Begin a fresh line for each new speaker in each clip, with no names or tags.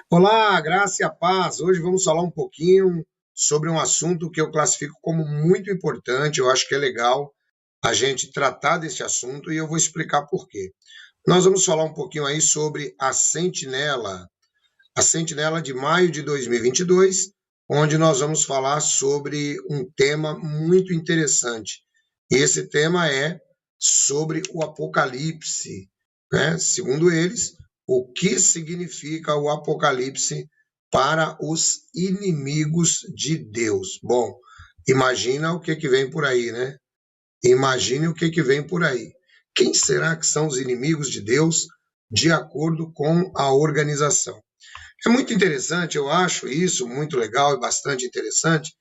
Olá, graça e a paz. Hoje vamos falar um pouquinho sobre um assunto que eu classifico como muito importante. Eu acho que é legal a gente tratar desse assunto e eu vou explicar por quê. Nós vamos falar um pouquinho aí sobre a Sentinela de maio de 2022, onde nós vamos falar sobre um tema muito interessante. E esse tema é sobre o Apocalipse, né? Segundo eles, o que significa o Apocalipse para os inimigos de Deus. Bom, imagina o que vem por aí, né? Imagine o que vem por aí. Quem será que são os inimigos de Deus de acordo com a organização? É muito interessante, eu acho isso muito legal e bastante interessante,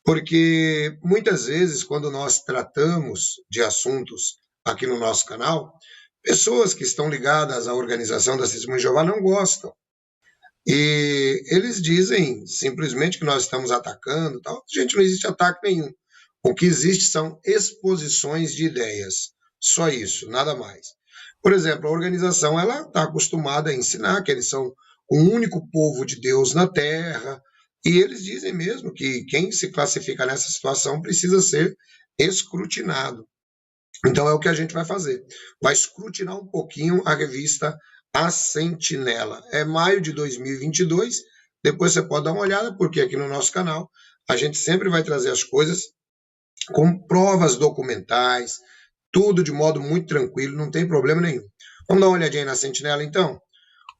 porque muitas vezes, quando nós tratamos de assuntos aqui no nosso canal, pessoas que estão ligadas à organização da Testemunha de Jeová não gostam. E eles dizem simplesmente que nós estamos atacando, tal. Gente, não existe ataque nenhum. O que existe são exposições de ideias. Só isso, nada mais. Por exemplo, a organização ela está acostumada a ensinar que eles são o único povo de Deus na Terra, e eles dizem mesmo que quem se classifica nessa situação precisa ser escrutinado. Então é o que a gente vai fazer. Vai escrutinar um pouquinho a revista A Sentinela. É maio de 2022. Depois você pode dar uma olhada, porque aqui no nosso canal a gente sempre vai trazer as coisas com provas documentais, tudo de modo muito tranquilo, não tem problema nenhum. Vamos dar uma olhadinha na Sentinela, então?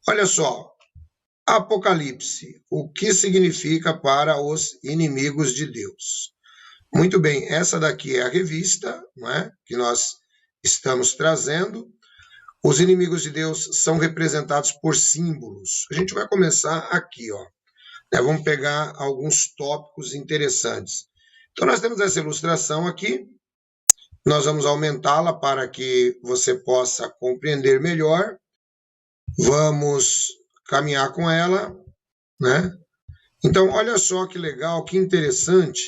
Olha só, Apocalipse, o que significa para os inimigos de Deus? Muito bem, essa daqui é a revista, não é, que nós estamos trazendo. Os inimigos de Deus são representados por símbolos. A gente vai começar aqui, ó. Vamos pegar alguns tópicos interessantes. Então, nós temos essa ilustração aqui. Nós vamos aumentá-la para que você possa compreender melhor. Vamos caminhar com ela, né? Então, olha só que legal, que interessante,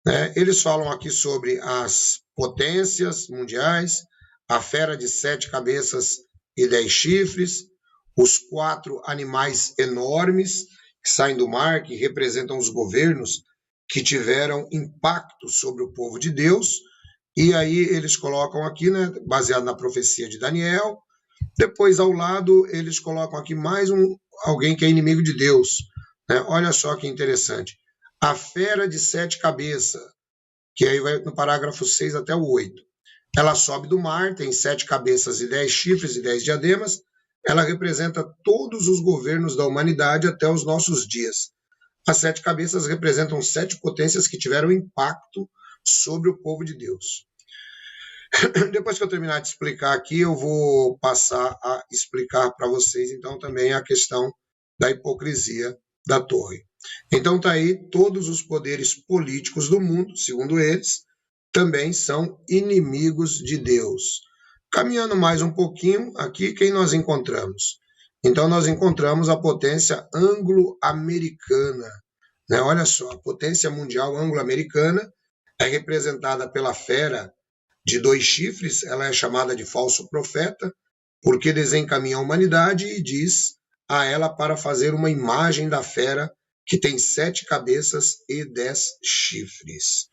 né? Eles falam aqui sobre as potências mundiais, a fera de 7 cabeças e 10 chifres, os 4 animais enormes que saem do mar, que representam os governos que tiveram impacto sobre o povo de Deus. E aí eles colocam aqui, né, baseado na profecia de Daniel. Depois, ao lado, eles colocam aqui mais alguém que é inimigo de Deus, né? Olha só que interessante. A fera de 7 cabeças, que aí vai no parágrafo 6 até o 8. Ela sobe do mar, tem 7 cabeças e 10 chifres e 10 diademas. Ela representa todos os governos da humanidade até os nossos dias. As 7 cabeças representam 7 potências que tiveram impacto sobre o povo de Deus. Depois que eu terminar de explicar aqui, eu vou passar a explicar para vocês, então, também a questão da hipocrisia da torre. Então, está aí, todos os poderes políticos do mundo, segundo eles, também são inimigos de Deus. Caminhando mais um pouquinho, aqui, quem nós encontramos? Então, nós encontramos a potência anglo-americana, né? Olha só, a potência mundial anglo-americana é representada pela fera de 2 chifres. Ela é chamada de falso profeta, porque desencaminha a humanidade e diz a ela para fazer uma imagem da fera que tem 7 cabeças e 10 chifres.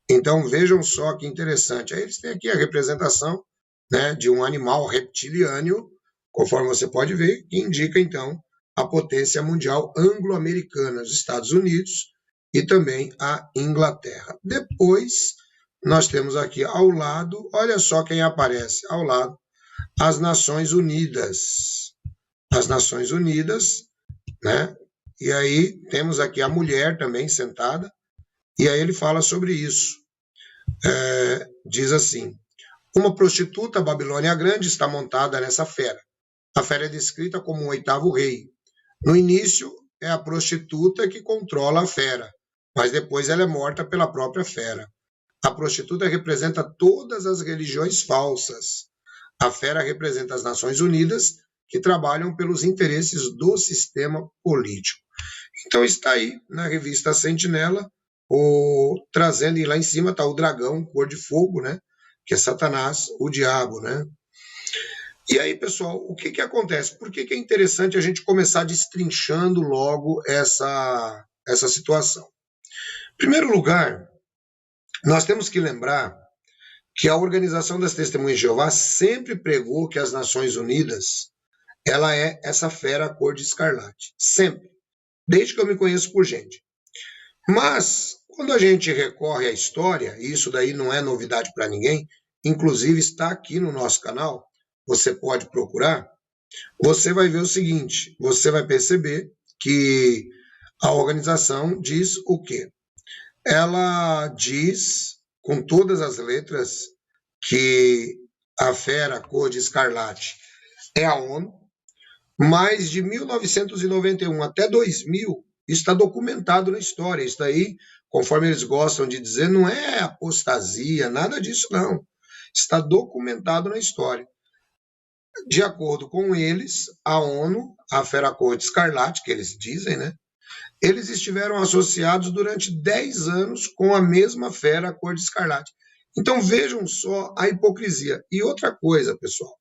Então vejam só que interessante. Aí eles têm aqui a representação, né, de um animal reptiliano, conforme você pode ver, que indica então a potência mundial anglo-americana, os Estados Unidos e também a Inglaterra. Depois nós temos aqui ao lado, olha só quem aparece ao lado, as Nações Unidas. As Nações Unidas, né? E aí temos aqui a mulher também sentada, e aí ele fala sobre isso. Diz assim: uma prostituta, Babilônia Grande, está montada nessa fera. A fera é descrita como um 8º rei. No início, é a prostituta que controla a fera, mas depois ela é morta pela própria fera. A prostituta representa todas as religiões falsas. A fera representa as Nações Unidas, que trabalham pelos interesses do sistema político. Então está aí na revista Sentinela, trazendo, e lá em cima está o dragão, cor de fogo, né? Que é Satanás, o diabo, né? E aí, pessoal, o que acontece? Por que é interessante a gente começar destrinchando logo essa situação? Em primeiro lugar, nós temos que lembrar que a Organização das Testemunhas de Jeová sempre pregou que as Nações Unidas, ela é essa fera cor de escarlate. Sempre. Desde que eu me conheço por gente. Mas, quando a gente recorre à história, e isso daí não é novidade para ninguém, inclusive está aqui no nosso canal, você pode procurar, você vai ver o seguinte, você vai perceber que a organização diz o quê? Ela diz, com todas as letras, que a fera cor de escarlate é a ONU, mas de 1991 até 2000, está documentado na história. Isso daí, conforme eles gostam de dizer, não é apostasia, nada disso não. Está documentado na história. De acordo com eles, a ONU, a fera cor de escarlate, que eles dizem, né? Eles estiveram associados durante 10 anos com a mesma fera cor de escarlate. Então vejam só a hipocrisia. E outra coisa, pessoal,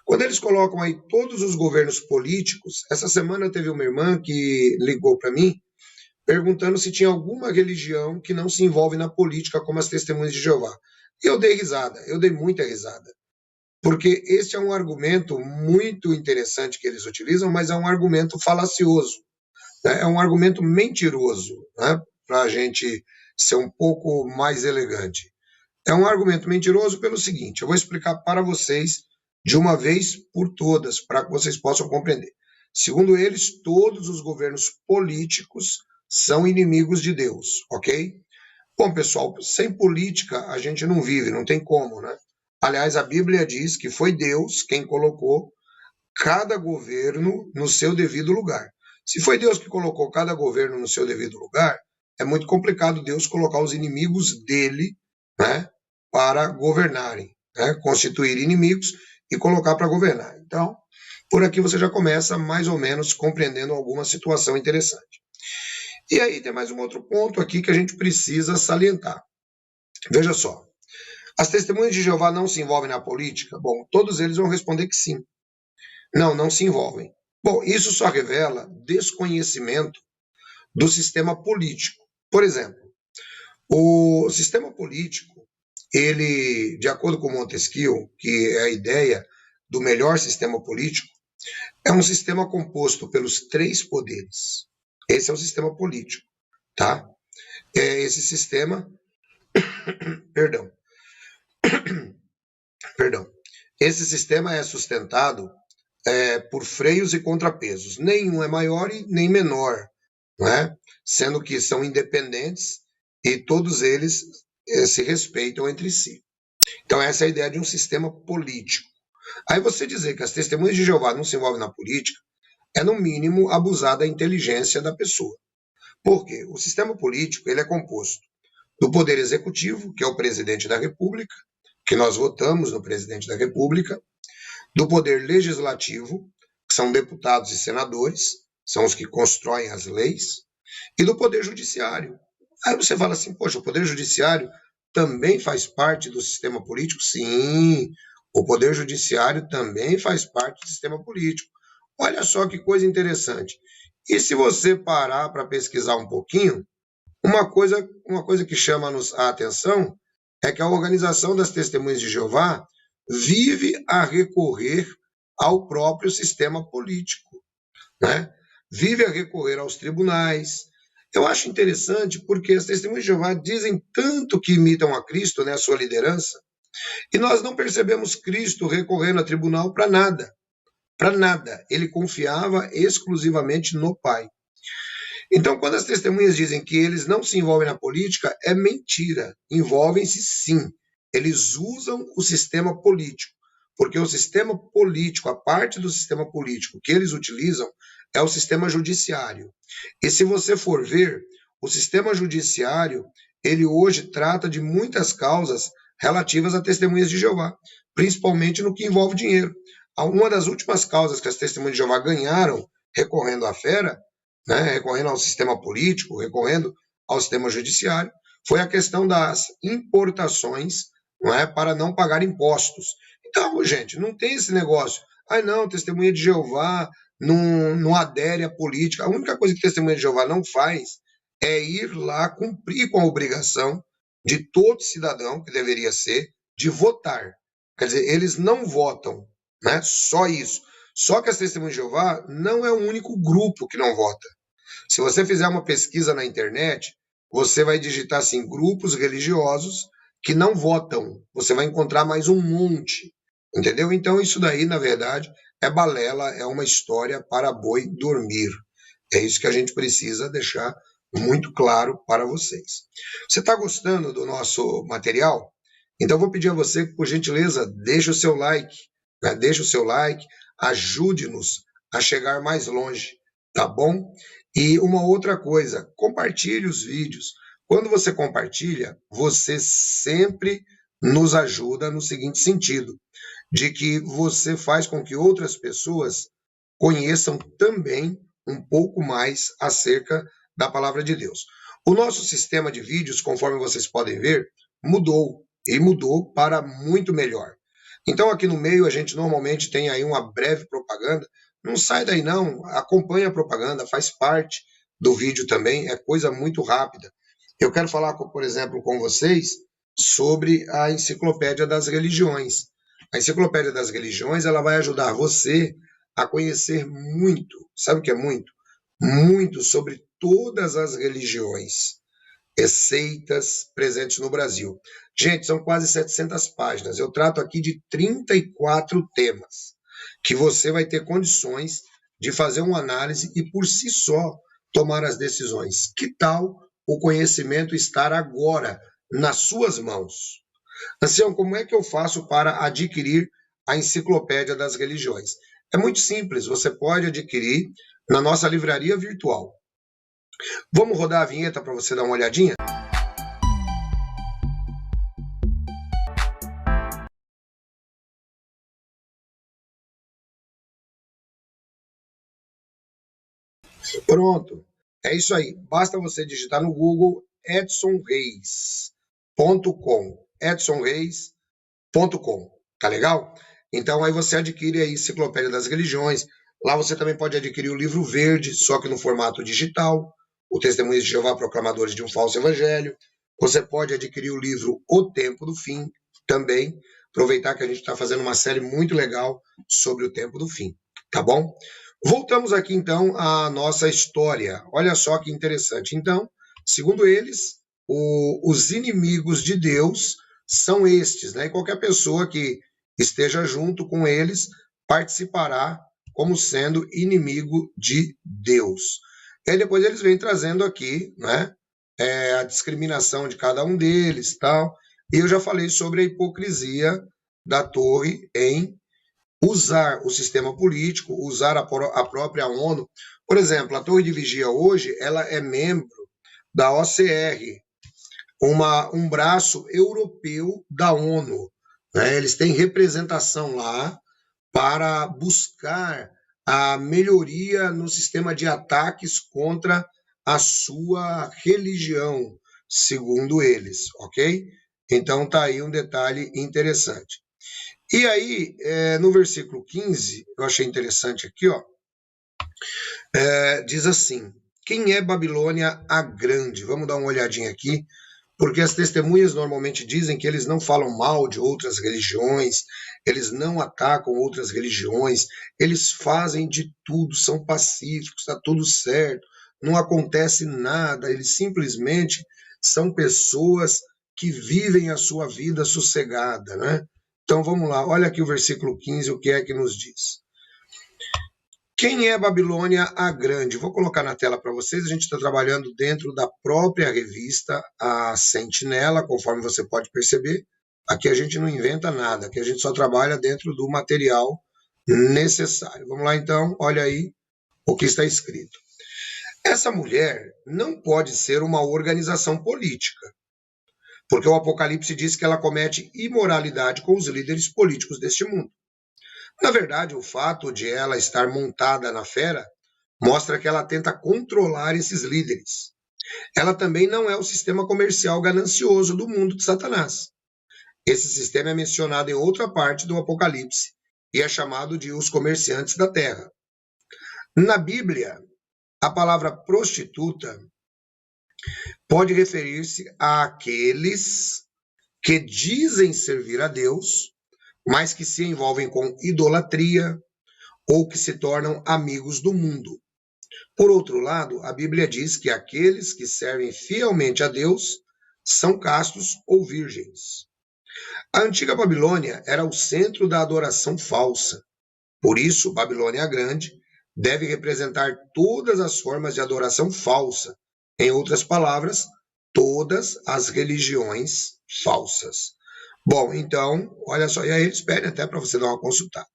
quando eles colocam aí todos os governos políticos, essa semana teve uma irmã que ligou para mim perguntando se tinha alguma religião que não se envolve na política como as Testemunhas de Jeová. E eu dei risada, eu dei muita risada. Porque esse é um argumento muito interessante que eles utilizam, mas é um argumento falacioso, né? É um argumento mentiroso, né? Para a gente ser um pouco mais elegante. É um argumento mentiroso pelo seguinte, eu vou explicar para vocês de uma vez por todas, para que vocês possam compreender. Segundo eles, todos os governos políticos são inimigos de Deus, ok? Bom, pessoal, sem política a gente não vive, não tem como, né? Aliás, a Bíblia diz que foi Deus quem colocou cada governo no seu devido lugar. Se foi Deus que colocou cada governo no seu devido lugar, é muito complicado Deus colocar os inimigos dele, né, para governarem, né, constituir inimigos e colocar para governar. Então, por aqui você já começa mais ou menos compreendendo alguma situação interessante. E aí tem mais um outro ponto aqui que a gente precisa salientar. Veja só, as testemunhas de Jeová não se envolvem na política? Bom, todos eles vão responder que sim. Não, não se envolvem. Bom, isso só revela desconhecimento do sistema político. Por exemplo, o sistema político, ele, de acordo com Montesquieu, que é a ideia do melhor sistema político, é um sistema composto pelos 3 poderes. Esse é o sistema político, tá? Esse sistema, perdão, esse sistema é sustentado por freios e contrapesos. Nenhum é maior e nem menor, não é? Sendo que são independentes e todos eles se respeitam entre si. Então essa é a ideia de um sistema político. Aí você dizer que as testemunhas de Jeová não se envolvem na política é, no mínimo, abusar da inteligência da pessoa. Por quê? O sistema político ele é composto do poder executivo, que é o presidente da República, que nós votamos no presidente da República, do poder legislativo, que são deputados e senadores, são os que constroem as leis, e do poder judiciário. Aí você fala assim, poxa, o poder judiciário também faz parte do sistema político? Sim, o poder judiciário também faz parte do sistema político. Olha só que coisa interessante. E se você parar para pesquisar um pouquinho, uma coisa que chama-nos a atenção é que a Organização das Testemunhas de Jeová vive a recorrer ao próprio sistema político, né? Vive a recorrer aos tribunais. Eu acho interessante porque as Testemunhas de Jeová dizem tanto que imitam a Cristo, né, a sua liderança, e nós não percebemos Cristo recorrendo a tribunal para nada. Para nada. Ele confiava exclusivamente no Pai. Então, quando as testemunhas dizem que eles não se envolvem na política, é mentira. Envolvem-se sim. Eles usam o sistema político, porque o sistema político, a parte do sistema político que eles utilizam é o sistema judiciário. E se você for ver, o sistema judiciário, ele hoje trata de muitas causas relativas a testemunhas de Jeová, principalmente no que envolve dinheiro. Uma das últimas causas que as testemunhas de Jeová ganharam recorrendo à fera, né, recorrendo ao sistema político, recorrendo ao sistema judiciário, foi a questão das importações, não é, para não pagar impostos. Então, gente, não tem esse negócio. Ah, não, testemunha de Jeová não adere à política. A única coisa que testemunha de Jeová não faz é ir lá cumprir com a obrigação de todo cidadão, que deveria ser, de votar. Quer dizer, eles não votam, né? Só isso. Só que as testemunhas de Jeová não é o único grupo que não vota. Se você fizer uma pesquisa na internet, você vai digitar assim, grupos religiosos que não votam. Você vai encontrar mais um monte, entendeu? Então isso daí, na verdade, é balela, é uma história para boi dormir. É isso que a gente precisa deixar muito claro para vocês. Você está gostando do nosso material? Então vou pedir a você que, por gentileza, deixe o seu like, né? Deixe o seu like, ajude-nos a chegar mais longe, tá bom? E uma outra coisa, compartilhe os vídeos. Quando você compartilha, você sempre nos ajuda no seguinte sentido, de que você faz com que outras pessoas conheçam também um pouco mais acerca da palavra de Deus. O nosso sistema de vídeos, conforme vocês podem ver, mudou e mudou para muito melhor. Então aqui no meio a gente normalmente tem aí uma breve propaganda. Não sai daí não, acompanha a propaganda, faz parte do vídeo também, é coisa muito rápida. Eu quero falar, por exemplo, com vocês sobre a Enciclopédia das Religiões. A Enciclopédia das Religiões, ela vai ajudar você a conhecer muito, sabe o que é muito? Muito sobre todas as religiões, seitas presentes no Brasil. Gente, são quase 700 páginas. Eu trato aqui de 34 temas, que você vai ter condições de fazer uma análise e, por si só, tomar as decisões. Que tal o conhecimento estar agora nas suas mãos? Ancião, como é que eu faço para adquirir a Enciclopédia das Religiões? É muito simples, você pode adquirir na nossa livraria virtual. Vamos rodar a vinheta para você dar uma olhadinha? Pronto. É isso aí. Basta você digitar no Google edsonreis.com. edsonreis.com. Tá legal? Então aí você adquire a Enciclopédia das Religiões. Lá você também pode adquirir o livro verde, só que no formato digital, o Testemunhas de Jeová Proclamadores de um Falso Evangelho. Você pode adquirir o livro O Tempo do Fim também. Aproveitar que a gente está fazendo uma série muito legal sobre o tempo do fim, tá bom? Voltamos aqui então à nossa história. Olha só que interessante. Então, segundo eles, os inimigos de Deus são estes, né? E qualquer pessoa que esteja junto com eles participará como sendo inimigo de Deus. E aí depois eles vêm trazendo aqui, né, a discriminação de cada um deles, tal. E eu já falei sobre a hipocrisia da Torre em usar o sistema político, usar a própria ONU. Por exemplo, a Torre de Vigia hoje, ela é membro da OCR, um braço europeu da ONU, né? Eles têm representação lá para buscar a melhoria no sistema de ataques contra a sua religião, segundo eles, ok? Então tá aí um detalhe interessante. E aí, no versículo 15, eu achei interessante aqui, ó, diz assim, quem é Babilônia a Grande? Vamos dar uma olhadinha aqui, porque as testemunhas normalmente dizem que eles não falam mal de outras religiões, eles não atacam outras religiões, eles fazem de tudo, são pacíficos, está tudo certo, não acontece nada, eles simplesmente são pessoas que vivem a sua vida sossegada, né? Então vamos lá, olha aqui o versículo 15, o que é que nos diz. Quem é Babilônia a Grande? Vou colocar na tela para vocês, a gente está trabalhando dentro da própria revista, a Sentinela, conforme você pode perceber. Aqui a gente não inventa nada, aqui a gente só trabalha dentro do material necessário. Vamos lá então, olha aí o que está escrito. Essa mulher não pode ser uma organização política, porque o Apocalipse diz que ela comete imoralidade com os líderes políticos deste mundo. Na verdade, o fato de ela estar montada na fera mostra que ela tenta controlar esses líderes. Ela também não é o sistema comercial ganancioso do mundo de Satanás. Esse sistema é mencionado em outra parte do Apocalipse e é chamado de os comerciantes da terra. Na Bíblia, a palavra prostituta pode referir-se àqueles que dizem servir a Deus, mas que se envolvem com idolatria ou que se tornam amigos do mundo. Por outro lado, a Bíblia diz que aqueles que servem fielmente a Deus são castos ou virgens. A antiga Babilônia era o centro da adoração falsa. Por isso, Babilônia Grande deve representar todas as formas de adoração falsa. Em outras palavras, todas as religiões falsas. Bom, então, olha só, e aí eles pedem até para você dar uma consultada.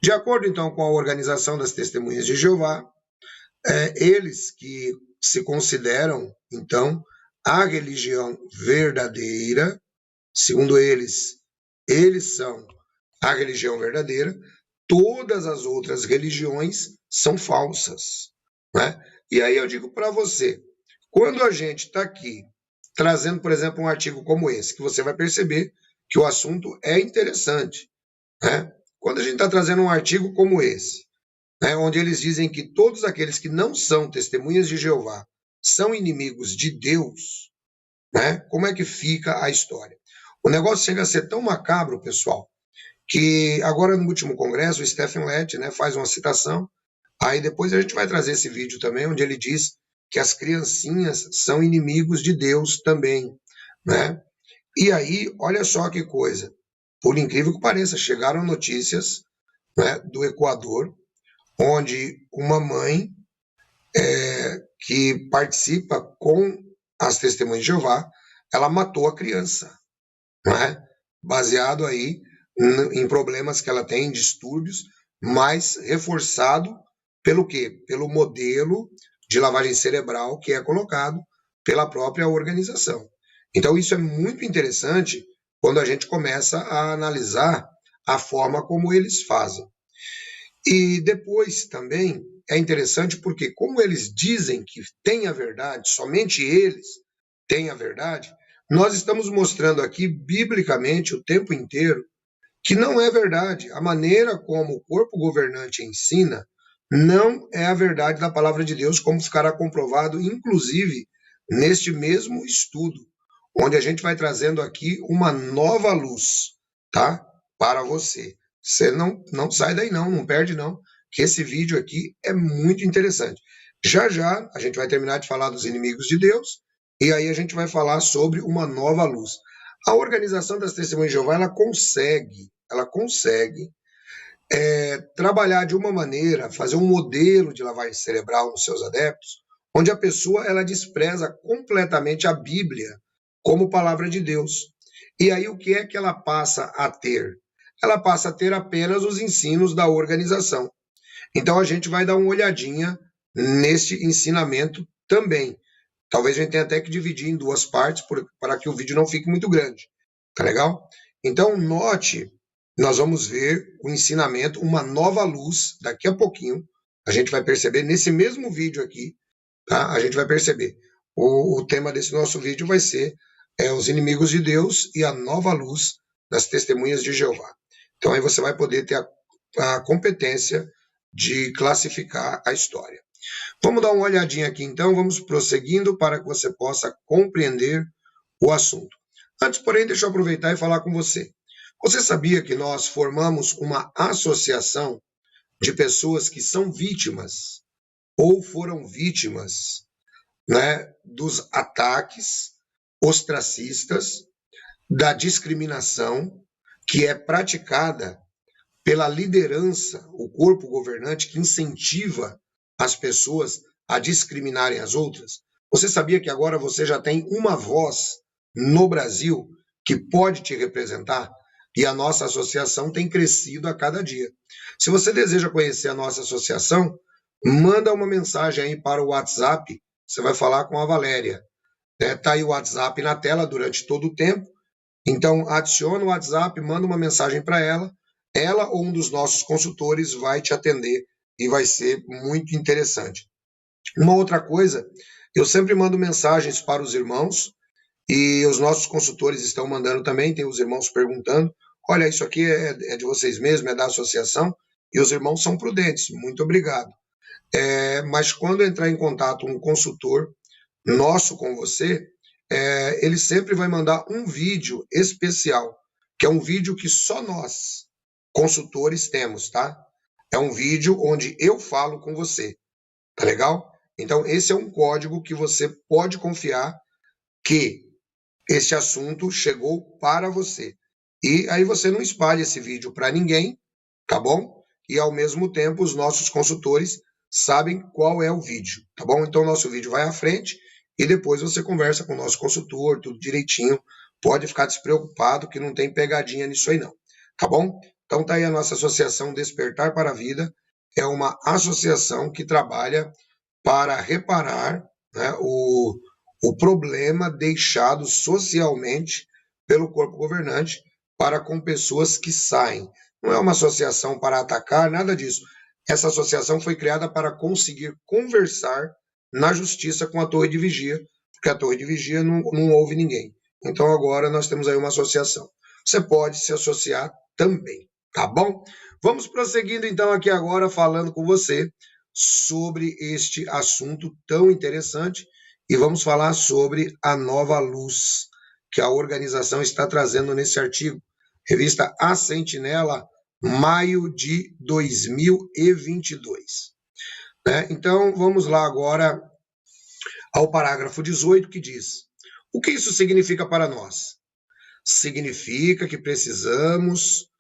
De acordo, então, com a Organização das Testemunhas de Jeová, eles que se consideram, então, a religião verdadeira, segundo eles são a religião verdadeira, todas as outras religiões são falsas, né? E aí eu digo para você, quando a gente está aqui trazendo, por exemplo, um artigo como esse, que você vai perceber que o assunto é interessante, né? Quando a gente está trazendo um artigo como esse, né, onde eles dizem que todos aqueles que não são testemunhas de Jeová são inimigos de Deus, né? Como é que fica a história? O negócio chega a ser tão macabro, pessoal, que agora no último congresso, o Stephen Lett, né, faz uma citação, aí depois a gente vai trazer esse vídeo também, onde ele diz que as criancinhas são inimigos de Deus também, né? E aí, olha só que coisa, por incrível que pareça, chegaram notícias, né, do Equador, onde uma mãe que participa com as Testemunhas de Jeová, ela matou a criança, né? Baseado aí em problemas que ela tem, distúrbios, mas reforçado pelo quê? Pelo modelo de lavagem cerebral que é colocado pela própria organização. Então isso é muito interessante quando a gente começa a analisar a forma como eles fazem. E depois também é interessante porque como eles dizem que tem a verdade, somente eles têm a verdade, nós estamos mostrando aqui biblicamente o tempo inteiro que não é verdade. A maneira como o corpo governante ensina não é a verdade da palavra de Deus, como ficará comprovado, inclusive, neste mesmo estudo, onde a gente vai trazendo aqui uma nova luz, tá? Para você. Você não sai daí não perde não, que esse vídeo aqui é muito interessante. Já já a gente vai terminar de falar dos inimigos de Deus, e aí a gente vai falar sobre uma nova luz. A Organização das Testemunhas de Jeová, ela consegue trabalhar de uma maneira, fazer um modelo de lavagem cerebral nos seus adeptos, onde a pessoa ela despreza completamente a Bíblia como palavra de Deus. E aí o que é que ela passa a ter? Ela passa a ter apenas os ensinos da organização. Então a gente vai dar uma olhadinha nesse ensinamento também. Talvez a gente tenha até que dividir em duas partes para que o vídeo não fique muito grande. Tá legal? Então note, nós vamos ver o ensinamento, uma nova luz, daqui a pouquinho. A gente vai perceber nesse mesmo vídeo aqui, tá? A gente vai perceber. O tema desse nosso vídeo vai ser os inimigos de Deus e a nova luz das testemunhas de Jeová. Então aí você vai poder ter a competência de classificar a história. Vamos dar uma olhadinha aqui então, vamos prosseguindo para que você possa compreender o assunto. Antes, porém, deixa eu aproveitar e falar com você. Você sabia que nós formamos uma associação de pessoas que são vítimas ou foram vítimas, né, dos ataques ostracistas, da discriminação que é praticada pela liderança, o corpo governante que incentiva as pessoas a discriminarem as outras? Você sabia que agora você já tem uma voz no Brasil que pode te representar? E a nossa associação tem crescido a cada dia. Se você deseja conhecer a nossa associação, manda uma mensagem aí para o WhatsApp, você vai falar com a Valéria. Tá aí o WhatsApp na tela durante todo o tempo. Então, adiciona o WhatsApp, manda uma mensagem para ela ou um dos nossos consultores vai te atender e vai ser muito interessante. Uma outra coisa, eu sempre mando mensagens para os irmãos E os nossos consultores estão mandando também, tem os irmãos perguntando, olha, isso aqui é de vocês mesmos, é da associação, e os irmãos são prudentes, muito obrigado. Mas quando entrar em contato um consultor nosso com você, ele sempre vai mandar um vídeo especial, que é um vídeo que só nós, consultores, temos, tá? É um vídeo onde eu falo com você, tá legal? Então, esse é um código que você pode confiar que esse assunto chegou para você. E aí você não espalha esse vídeo para ninguém, tá bom? E ao mesmo tempo os nossos consultores sabem qual é o vídeo, tá bom? Então o nosso vídeo vai à frente e depois você conversa com o nosso consultor, tudo direitinho. Pode ficar despreocupado que não tem pegadinha nisso aí não, tá bom? Então tá aí a nossa associação Despertar para a Vida, é uma associação que trabalha para reparar, né, o problema deixado socialmente pelo corpo governante para com pessoas que saem. Não é uma associação para atacar, nada disso. Essa associação foi criada para conseguir conversar na justiça com a Torre de Vigia, porque a Torre de Vigia não ouve ninguém. Então agora nós temos aí uma associação. Você pode se associar também, tá bom? Vamos prosseguindo então aqui agora falando com você sobre este assunto tão interessante e vamos falar sobre a nova luz que a organização está trazendo nesse artigo, revista A Sentinela, maio de 2022. Né? Então, vamos lá agora ao parágrafo 18, que diz: o que isso significa para nós? Significa que precisamos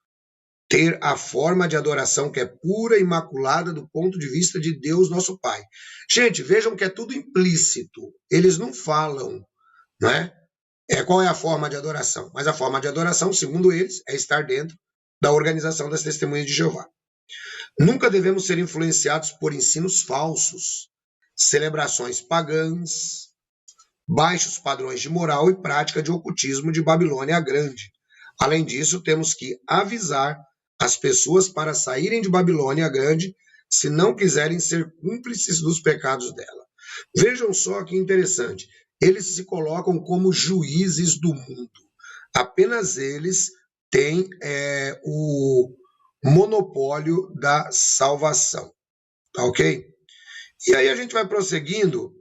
ter a forma de adoração que é pura e imaculada do ponto de vista de Deus, nosso Pai. Gente, vejam que é tudo implícito. Eles não falam, não é? Qual é a forma de adoração? Mas a forma de adoração, segundo eles, é estar dentro da organização das Testemunhas de Jeová. Nunca devemos ser influenciados por ensinos falsos, celebrações pagãs, baixos padrões de moral e prática de ocultismo de Babilônia a Grande. Além disso, temos que avisar as pessoas para saírem de Babilônia a Grande se não quiserem ser cúmplices dos pecados dela. Vejam só que interessante. Eles se colocam como juízes do mundo. Apenas eles têm o monopólio da salvação. Tá ok? E aí a gente vai prosseguindo,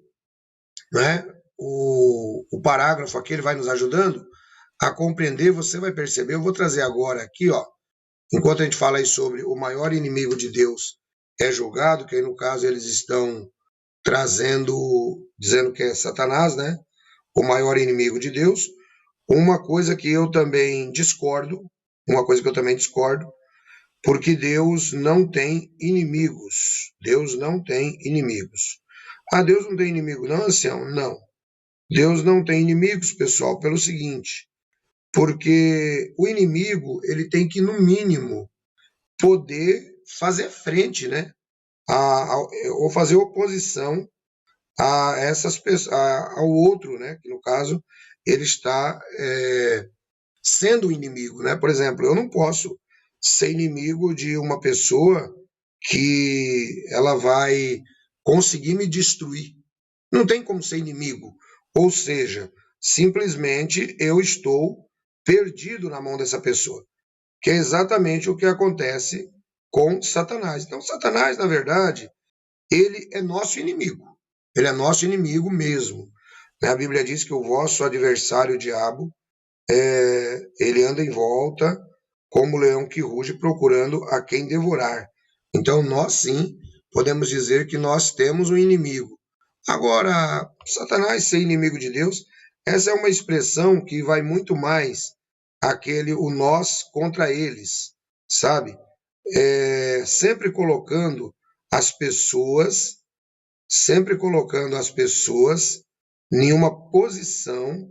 né? O parágrafo aqui ele vai nos ajudando a compreender, você vai perceber, eu vou trazer agora aqui, ó, enquanto a gente fala aí sobre o maior inimigo de Deus é julgado, que aí no caso eles estão trazendo, dizendo que é Satanás, né? O maior inimigo de Deus. Uma coisa que eu também discordo, porque Deus não tem inimigos. Deus não tem inimigos. Ah, Deus não tem inimigo, não, ancião? Não. Deus não tem inimigos, pessoal, pelo seguinte, porque o inimigo, ele tem que, no mínimo, poder fazer frente, né? Ou fazer oposição a essas pessoas, ao outro, né? Que no caso ele está sendo o inimigo, né? Por exemplo, eu não posso ser inimigo de uma pessoa que ela vai conseguir me destruir. Não tem como ser inimigo. Ou seja, simplesmente eu estou perdido na mão dessa pessoa, que é exatamente o que acontece com Satanás. Então, Satanás, na verdade, ele é nosso inimigo. Ele é nosso inimigo mesmo. A Bíblia diz que o vosso adversário, o diabo, ele anda em volta como leão que ruge procurando a quem devorar. Então, nós sim podemos dizer que nós temos um inimigo. Agora, Satanás ser inimigo de Deus, essa é uma expressão que vai muito mais o nós contra eles, sabe? Sempre colocando as pessoas em uma posição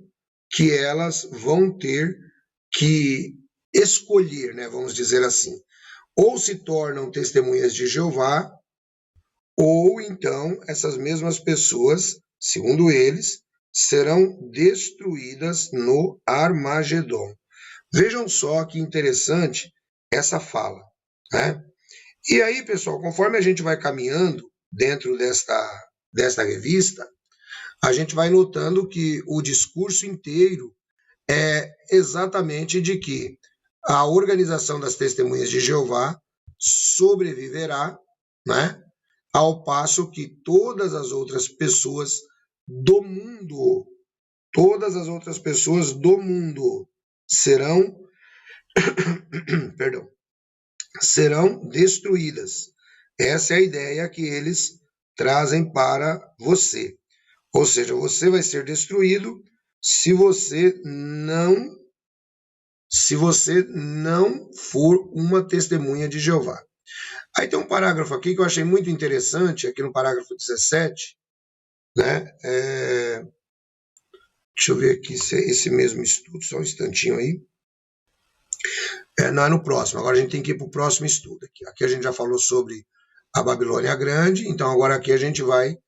que elas vão ter que escolher, né? Vamos dizer assim. Ou se tornam testemunhas de Jeová, ou então essas mesmas pessoas, segundo eles, serão destruídas no Armagedon. Vejam só que interessante essa fala, né? E aí, pessoal, conforme a gente vai caminhando dentro desta revista, a gente vai notando que o discurso inteiro é exatamente de que a organização das testemunhas de Jeová sobreviverá, né? Ao passo que todas as outras pessoas do mundo, todas as outras pessoas do mundo serão, perdão, serão destruídas. Essa é a ideia que eles trazem para você. Ou seja, você vai ser destruído se você não for uma testemunha de Jeová. Aí tem um parágrafo aqui que eu achei muito interessante, aqui no parágrafo 17, né? Deixa eu ver aqui se é esse mesmo estudo, só um instantinho aí. Não, é no próximo, agora a gente tem que ir para o próximo estudo. Aqui a gente já falou sobre a Babilônia Grande, então agora aqui a gente vai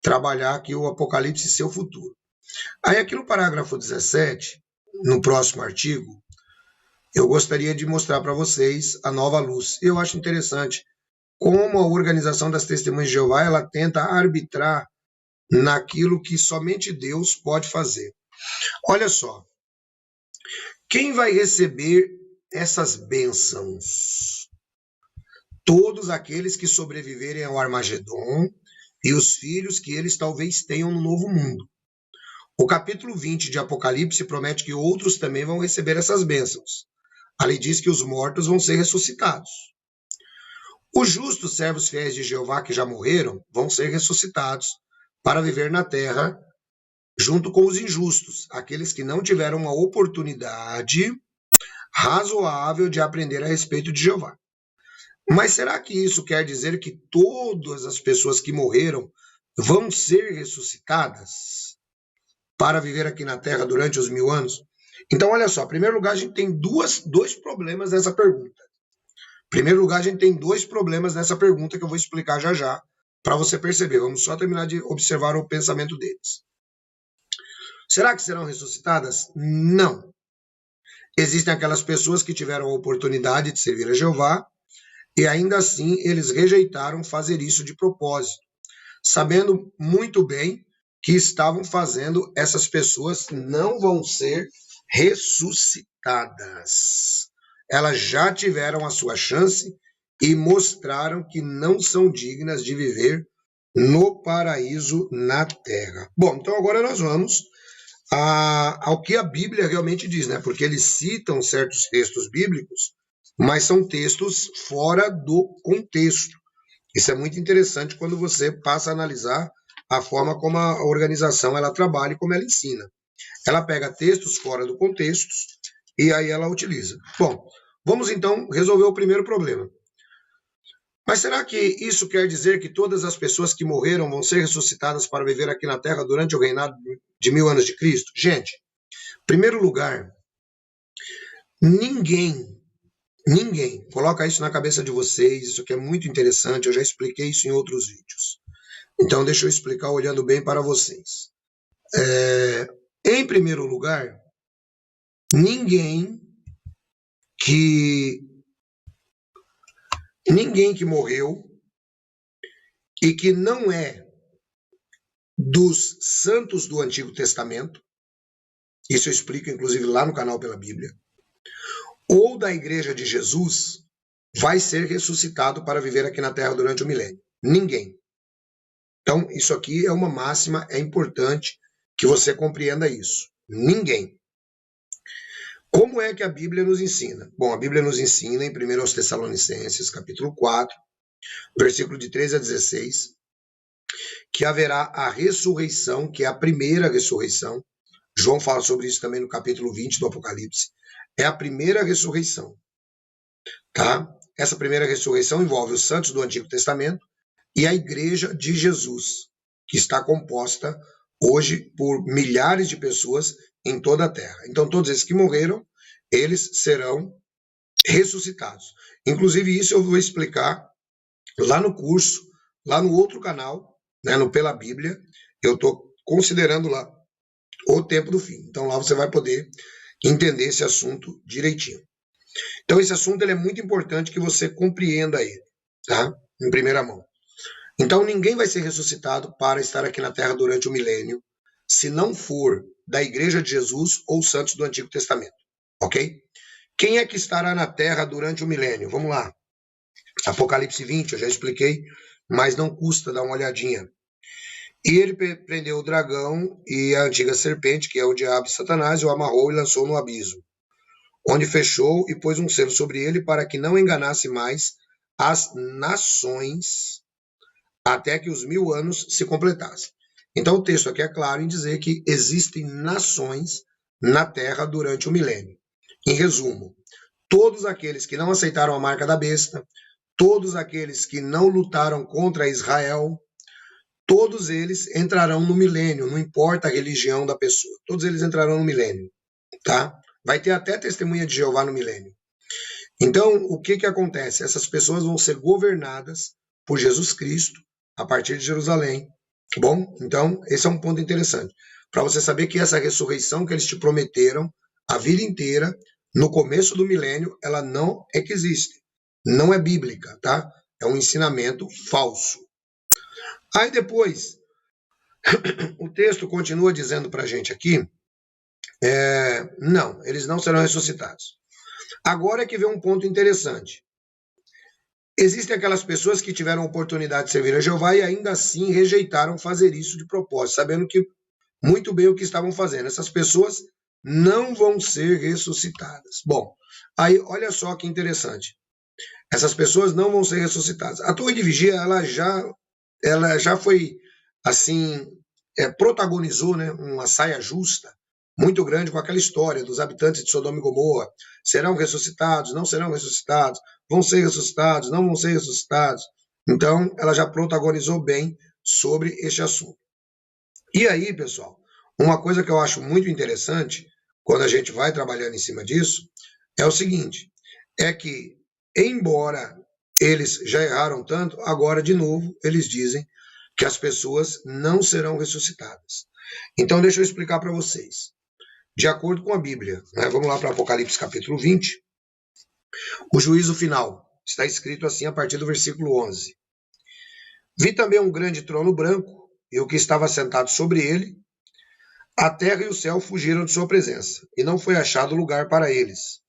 trabalhar aqui o Apocalipse e seu futuro. Aí aqui no parágrafo 17, no próximo artigo, eu gostaria de mostrar para vocês a nova luz. Eu acho interessante como a organização das testemunhas de Jeová, ela tenta arbitrar naquilo que somente Deus pode fazer. Olha só, quem vai receber essas bênçãos? Todos aqueles que sobreviverem ao Armagedon e os filhos que eles talvez tenham no novo mundo. O capítulo 20 de Apocalipse promete que outros também vão receber essas bênçãos. Ali diz que os mortos vão ser ressuscitados. Os justos servos fiéis de Jeová que já morreram vão ser ressuscitados para viver na terra junto com os injustos, aqueles que não tiveram uma oportunidade razoável de aprender a respeito de Jeová. Mas será que isso quer dizer que todas as pessoas que morreram vão ser ressuscitadas para viver aqui na Terra durante os 1000 anos? Então, olha só, em primeiro lugar, a gente tem dois problemas nessa pergunta. Em primeiro lugar, a gente tem dois problemas nessa pergunta que eu vou explicar já já, para você perceber. Vamos só terminar de observar o pensamento deles. Será que serão ressuscitadas? Não. Existem aquelas pessoas que tiveram a oportunidade de servir a Jeová e ainda assim eles rejeitaram fazer isso de propósito, sabendo muito bem que estavam fazendo, essas pessoas não vão ser ressuscitadas. Elas já tiveram a sua chance e mostraram que não são dignas de viver no paraíso na terra. Bom, então agora nós vamos ao que a Bíblia realmente diz, né? Porque eles citam certos textos bíblicos, mas são textos fora do contexto. Isso é muito interessante quando você passa a analisar a forma como a organização ela trabalha e como ela ensina. Ela pega textos fora do contexto e aí ela utiliza. Bom, vamos então resolver o primeiro problema. Mas será que isso quer dizer que todas as pessoas que morreram vão ser ressuscitadas para viver aqui na Terra durante o reinado de 1000 anos de Cristo? Gente, em primeiro lugar, ninguém, coloca isso na cabeça de vocês, isso aqui é muito interessante, eu já expliquei isso em outros vídeos. Então, deixa eu explicar olhando bem para vocês. Em primeiro lugar, ninguém que morreu e que não é dos santos do Antigo Testamento, isso eu explico inclusive lá no canal Pela Bíblia, ou da Igreja de Jesus, vai ser ressuscitado para viver aqui na Terra durante o milênio. Ninguém. Então, isso aqui é uma máxima, é importante que você compreenda isso. Ninguém. Como é que a Bíblia nos ensina? Bom, a Bíblia nos ensina em 1 Tessalonicenses, capítulo 4, versículo de 13 a 16, que haverá a ressurreição, que é a primeira ressurreição. João fala sobre isso também no capítulo 20 do Apocalipse. É a primeira ressurreição. Tá? Essa primeira ressurreição envolve os santos do Antigo Testamento e a Igreja de Jesus, que está composta hoje por milhares de pessoas em toda a Terra. Então, todos esses que morreram, eles serão ressuscitados. Inclusive, isso eu vou explicar lá no curso, lá no outro canal, né, no Pela Bíblia. Eu estou considerando lá o tempo do fim. Então, lá você vai poder entender esse assunto direitinho. Então, esse assunto ele é muito importante que você compreenda ele, tá? Em primeira mão. Então, ninguém vai ser ressuscitado para estar aqui na Terra durante o milênio. se não for da Igreja de Jesus ou santos do Antigo Testamento, ok? Quem é que estará na terra durante o milênio? Vamos lá. Apocalipse 20, eu já expliquei, mas não custa dar uma olhadinha. E ele prendeu o dragão e a antiga serpente, que é o diabo e Satanás, e o amarrou e lançou no abismo, onde fechou e pôs um selo sobre ele para que não enganasse mais as nações até que os 1000 anos se completassem. Então o texto aqui é claro em dizer que existem nações na terra durante o milênio. Em resumo, todos aqueles que não aceitaram a marca da besta, todos aqueles que não lutaram contra Israel, todos eles entrarão no milênio, não importa a religião da pessoa, todos eles entrarão no milênio, tá? Vai ter até testemunha de Jeová no milênio. Então, o que acontece? Essas pessoas vão ser governadas por Jesus Cristo a partir de Jerusalém, tá bom? Então, esse é um ponto interessante, para você saber que essa ressurreição que eles te prometeram a vida inteira, no começo do milênio, ela não é que existe, não é bíblica, tá? É um ensinamento falso. Aí depois, o texto continua dizendo para a gente aqui, não, eles não serão ressuscitados. Agora é que vem um ponto interessante. Existem aquelas pessoas que tiveram oportunidade de servir a Jeová e ainda assim rejeitaram fazer isso de propósito, sabendo que muito bem o que estavam fazendo. Essas pessoas não vão ser ressuscitadas. Bom, aí olha só que interessante. Essas pessoas não vão ser ressuscitadas. A torre de vigia, ela já foi, assim, protagonizou, né, uma saia justa muito grande com aquela história dos habitantes de Sodoma e Gomorra. Serão ressuscitados, não serão ressuscitados, vão ser ressuscitados, não vão ser ressuscitados. Então, ela já protagonizou bem sobre este assunto. E aí, pessoal, uma coisa que eu acho muito interessante, quando a gente vai trabalhando em cima disso, é o seguinte, é que, embora eles já erraram tanto, agora, de novo, eles dizem que as pessoas não serão ressuscitadas. Então, deixa eu explicar para vocês. De acordo com a Bíblia, né, vamos lá para Apocalipse capítulo 20, o juízo final está escrito assim a partir do versículo 11. Vi também um grande trono branco, e o que estava sentado sobre ele, a terra e o céu fugiram de sua presença, e não foi achado lugar para eles.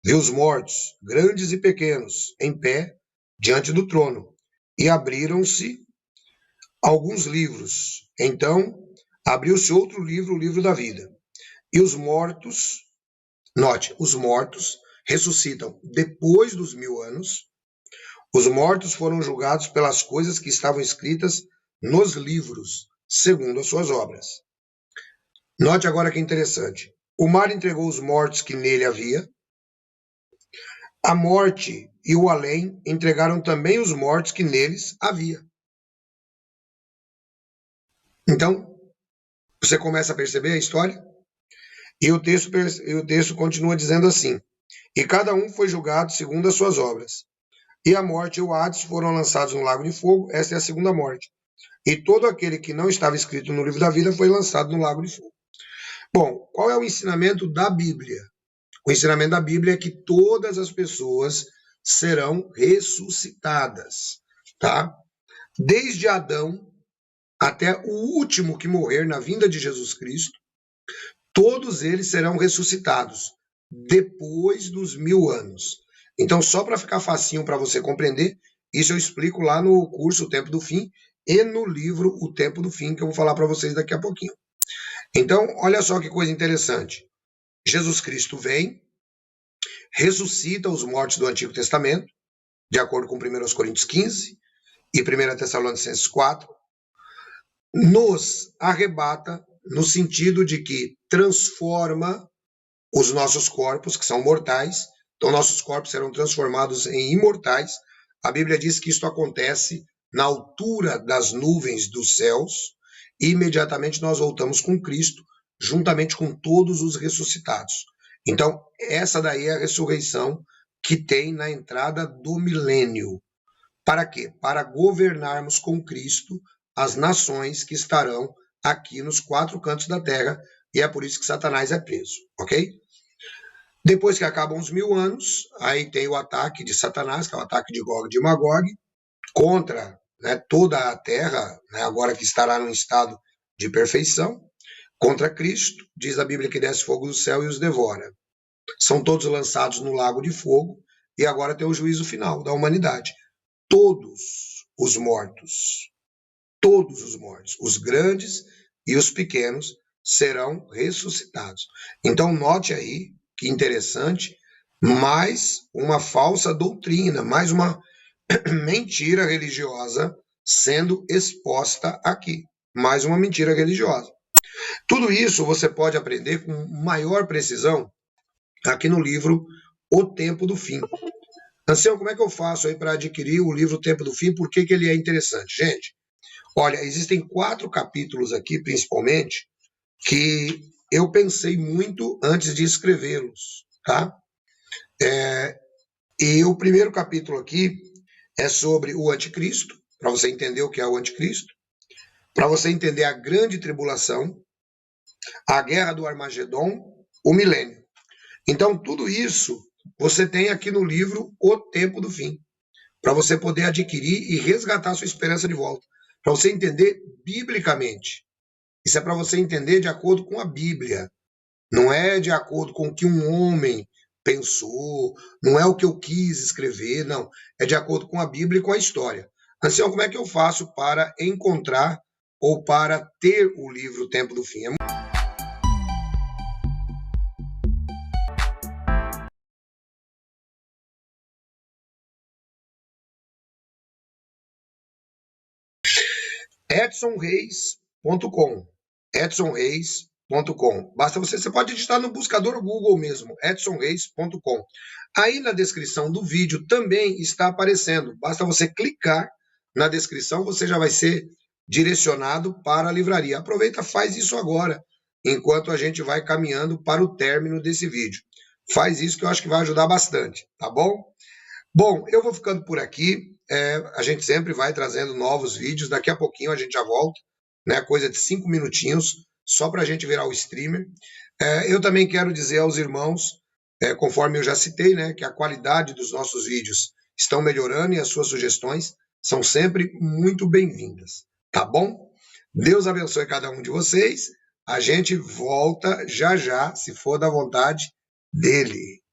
Vi os mortos, grandes e pequenos, em pé, diante do trono, e abriram-se alguns livros. Então, abriu-se outro livro, o livro da vida. E os mortos, note, os mortos ressuscitam depois dos 1000 anos. Os mortos foram julgados pelas coisas que estavam escritas nos livros, segundo as suas obras. Note agora que interessante. O mar entregou os mortos que nele havia. A morte e o além entregaram também os mortos que neles havia. Então, você começa a perceber a história? E o texto continua dizendo assim: e cada um foi julgado segundo as suas obras. E a morte e o Hades foram lançados no lago de fogo, esta é a segunda morte. E todo aquele que não estava escrito no livro da vida foi lançado no lago de fogo. Bom, qual é o ensinamento da Bíblia? O ensinamento da Bíblia é que todas as pessoas serão ressuscitadas, tá? Desde Adão até o último que morrer na vinda de Jesus Cristo, todos eles serão ressuscitados depois dos 1000 anos. Então, só para ficar facinho para você compreender, isso eu explico lá no curso O Tempo do Fim e no livro O Tempo do Fim, que eu vou falar para vocês daqui a pouquinho. Então, olha só que coisa interessante. Jesus Cristo vem, ressuscita os mortos do Antigo Testamento, de acordo com 1 Coríntios 15 e 1 Tessalonicenses 4, nos arrebata no sentido de que transforma os nossos corpos, que são mortais, então nossos corpos serão transformados em imortais. A Bíblia diz que isto acontece na altura das nuvens dos céus, e imediatamente nós voltamos com Cristo, juntamente com todos os ressuscitados. Então, essa daí é a ressurreição que tem na entrada do milênio. Para quê? Para governarmos com Cristo as nações que estarão aqui nos 4 cantos da terra, e é por isso que Satanás é preso, ok? Depois que acabam os 1000 anos, aí tem o ataque de Satanás, que é o ataque de Gog e de Magog, contra, né, toda a terra, né, agora que estará num estado de perfeição. Contra Cristo, diz a Bíblia que desce fogo do céu e os devora. São todos lançados no lago de fogo e agora tem o juízo final da humanidade. Todos os mortos, os grandes e os pequenos, serão ressuscitados. Então, note aí que interessante, mais uma falsa doutrina, mais uma mentira religiosa sendo exposta aqui. Mais uma mentira religiosa. Tudo isso você pode aprender com maior precisão aqui no livro O Tempo do Fim. Anselmo, como é que eu faço aí para adquirir o livro O Tempo do Fim? Por que ele é interessante? Gente, olha, existem 4 capítulos aqui, principalmente, que eu pensei muito antes de escrevê-los, tá? E o primeiro capítulo aqui é sobre o anticristo, para você entender o que é o anticristo, para você entender a grande tribulação, a guerra do Armagedon, o milênio. Então, tudo isso você tem aqui no livro O Tempo do Fim, para você poder adquirir e resgatar sua esperança de volta, para você entender biblicamente. Isso é para você entender de acordo com a Bíblia, não é de acordo com o que um homem pensou, não é o que eu quis escrever, não. É de acordo com a Bíblia e com a história. Anselmo, como é que eu faço para encontrar ou para ter o livro O Tempo do Fim? edsonreis.com. edsonreis.com. Basta você pode digitar no buscador Google mesmo, edsonreis.com. Aí na descrição do vídeo também está aparecendo. Basta você clicar na descrição, você já vai ser direcionado para a livraria. Aproveita, faz isso agora, enquanto a gente vai caminhando para o término desse vídeo. Faz isso que eu acho que vai ajudar bastante, tá bom? Bom, eu vou ficando por aqui. A gente sempre vai trazendo novos vídeos. Daqui a pouquinho a gente já volta, né? Coisa de 5 minutinhos, só para a gente virar o streamer. Eu também quero dizer aos irmãos, conforme eu já citei, né, que a qualidade dos nossos vídeos estão melhorando e as suas sugestões são sempre muito bem-vindas. Tá bom? Deus abençoe cada um de vocês. A gente volta já já, se for da vontade dele.